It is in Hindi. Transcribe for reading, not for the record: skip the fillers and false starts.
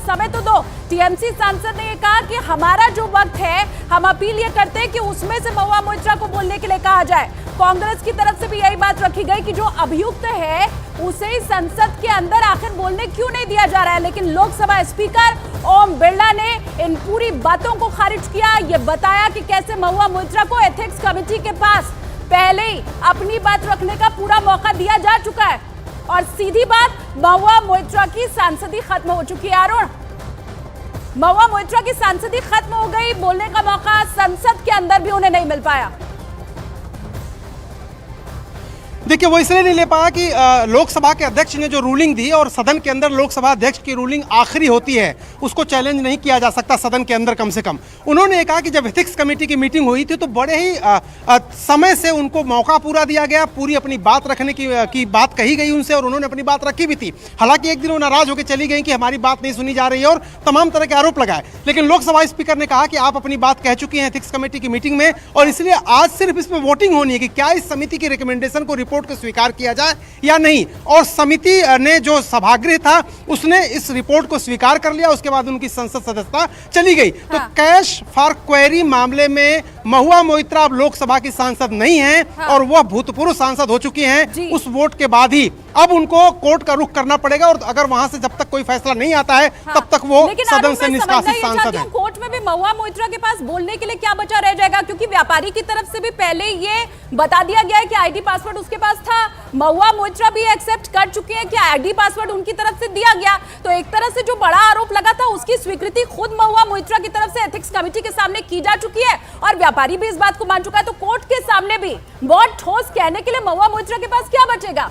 समय तो दो। टीएमसी सांसद ने ये कहा कि हमारा जो वक्त है, हम अपील ये करते हैं कि उसमें से महुआ मोइत्रा को बोलने के लिए कहा जाए। कांग्रेस की तरफ से भी यही बात रखी गई कि जो अभियुक्त है उसे ही संसद के अंदर आखिर बोलने क्यों नहीं दिया जा रहा है। लेकिन लोकसभा स्पीकर ओम बिरला ने इन पूरी बातों को खारिज किया। ये बताया कि कैसे महुआ मोइत्रा को एथिक्स कमेटी के पास पहले ही अपनी बात रखने का पूरा मौका दिया जा चुका है और सीधी बात, महुआ मोइत्रा की सांसदी खत्म हो चुकी है। अरुण, महुआ मोइत्रा की सांसदी खत्म हो गई, बोलने का मौका संसद के अंदर भी उन्हें नहीं मिल पाया। देखिए, वो इसलिए नहीं ले पाया कि लोकसभा के अध्यक्ष ने जो रूलिंग दी और सदन के अंदर लोकसभा अध्यक्ष की रूलिंग आखिरी होती है, उसको चैलेंज नहीं किया जा सकता सदन के अंदर कम से कम। उन्होंने कहा कि जब एथिक्स कमेटी की मीटिंग हुई थी तो बड़े ही समय से उनको मौका पूरा दिया गया, पूरी अपनी बात रखने की बात कही गई उनसे और उन्होंने अपनी बात रखी भी थी। हालांकि एक दिन वो नाराज होकर चली गई कि हमारी बात नहीं सुनी जा रही है और तमाम तरह के आरोप लगाए, लेकिन लोकसभा स्पीकर ने कहा कि आप अपनी बात कह चुकी हैं एथिक्स कमेटी की मीटिंग में और इसलिए आज सिर्फ इसमें वोटिंग होनी है कि क्या इस समिति की रिकमेंडेशन को रिपोर्ट को स्वीकार किया जाए या नहीं। और समिति ने जो सभागृह था उसने इस रिपोर्ट को स्वीकार कर लिया, उसके बाद उनकी संसद सदस्यता चली गई। तो कैश फॉर क्वेरी मामले में महुआ मोइत्रा अब लोकसभा की सांसद नहीं है और वह भूतपूर्व सांसद हो चुकी हैं। उस वोट के बाद ही अब उनको कोर्ट का रुख करना पड़ेगा और अगर वहां से जब तक कोई फैसला नहीं आता है तब तक वो सदन से निष्कासित सांसद है। कोर्ट में भी महुआ मोइत्रा के पास बोलने के लिए क्या बचा रह जाएगा, क्योंकि व्यापारी की तरफ से भी पहले ये बता दिया गया है कि आईडी पासवर्ड उसके पास था। महुआ मोइत्रा भी एक्सेप्ट कर चुके हैं कि आईडी पासवर्ड उनकी तरफ से दिया गया। तो एक तरह से जो बड़ा आरोप लगा था उसकी स्वीकृति खुद महुआ मोइत्रा की तरफ से एथिक्स कमेटी के सामने की जा चुकी है और व्यापारी भी इस बात को मान चुका है। तो कोर्ट के सामने भी बहुत ठोस कहने के लिए महुआ मोइत्रा के पास क्या बचेगा।